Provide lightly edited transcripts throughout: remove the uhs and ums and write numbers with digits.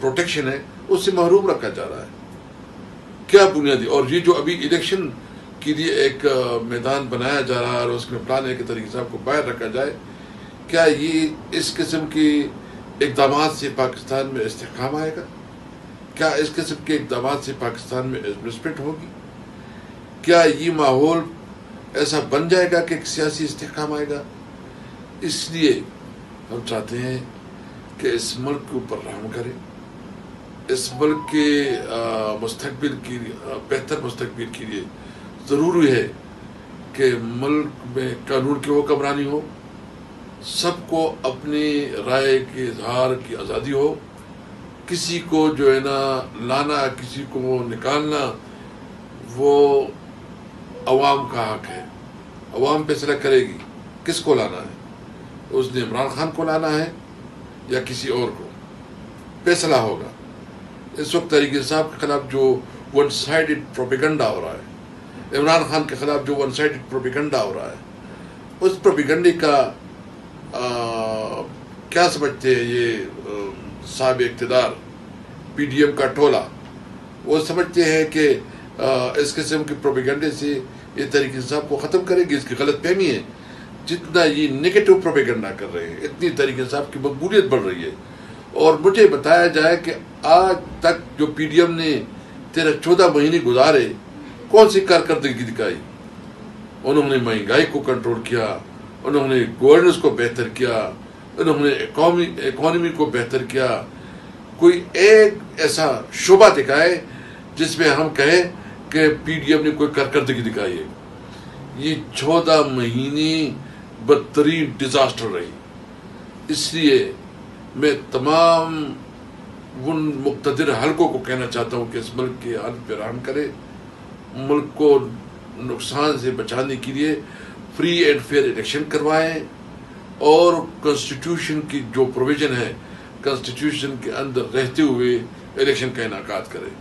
Protection है उससे महरूम रखा जा रहा है। क्या बुनियादी, और ये जो अभी इलेक्शन के लिए एक मैदान बनाया जा रहा है और उसमें फलाने के तरीके से आपको बाहर रखा जाए, क्या ये इस किस्म के इक़दाम से पाकिस्तान में इस्तेहकाम आएगा? क्या इस किस्म के इक़दाम से पाकिस्तान में रिस्पेक्ट होगी? क्या ये माहौल ऐसा बन जाएगा कि सियासी इस्तेहकाम आएगा? इसलिए हम चाहते हैं कि इस मुल्क के ऊपर रहम करें, इस मुल्क के मुस्तकबिल की बेहतर मुस्तकबिल के लिए ज़रूरी है कि मुल्क में कानून की हुक्मरानी हो, सबको अपनी राय के इजहार की आज़ादी हो, किसी को जो है ना लाना, किसी को निकालना, वो अवाम का हक है। अवाम फैसला करेगी किसको लाना है, उसने इमरान खान को लाना है या किसी और को, फैसला होगा। इस वक्त तहरीक इंसाफ के खिलाफ जो वन साइडेड प्रोपेगेंडा हो रहा है, इमरान खान के खिलाफ जो वन साइडेड प्रोपेगेंडा हो रहा है, उस प्रोपेगेंडे का क्या समझते हैं ये साहब इक़्तिदार PDM का टोला? वो समझते हैं कि इस किस्म के प्रोपेगेंडे से ये तहरीक इंसाफ को ख़त्म करेगी। इसकी गलत फहमी है। जितना ये नेगेटिव प्रोपेगेंडा कर रहे हैं, इतनी तहरीक इंसाफ की मकबूलियत बढ़ रही है। और मुझे बताया जाए कि आज तक जो PDM ने 13-14 महीने गुजारे, कौन सी कारकर्दगी दिखाई? उन्होंने महंगाई को कंट्रोल किया, उन्होंने गवर्नेंस को बेहतर किया, उन्होंने इकॉनमी को बेहतर किया। कोई एक ऐसा शोबा दिखाए जिसमें हम कहें कि PDM ने कोई कारकर्दगी दिखाई है। ये 14 महीने बदतरीन डिजास्टर रही। इसलिए मैं तमाम उन मुक़्तदिर हलकों को कहना चाहता हूँ कि इस मुल्क के हालत पर रहम करे, मुल्क को नुकसान से बचाने के लिए फ्री एंड फेयर इलेक्शन करवाएं और कॉन्स्टिट्यूशन की जो प्रोविजन है, कॉन्स्टिट्यूशन के अंदर रहते हुए इलेक्शन का इनेकाद करें।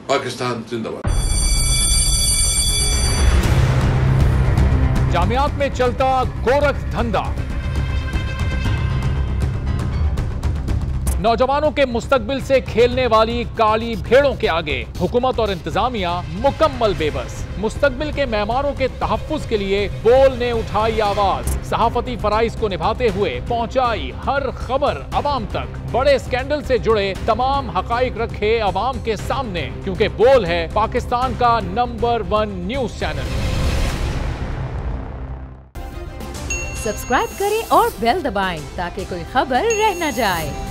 पाकिस्तान जिंदाबाद। जामियात में चलता गोरख धंधा, नौजवानों के मुस्तकबिल से खेलने वाली काली भेड़ों के आगे हुकूमत और इंतजामिया मुकम्मल बेबस। मुस्तकबिल के मेहमानों के तहफ्फुज के लिए बोल ने उठाई आवाज, सहाफती फराइज को निभाते हुए पहुंचाई हर खबर अवाम तक, बड़े स्कैंडल से जुड़े तमाम हकाइक रखे अवाम के सामने, क्योंकि बोल है पाकिस्तान का नंबर 1 न्यूज चैनल। सब्सक्राइब करें और बेल दबाएं ताकि कोई खबर रह न जाए।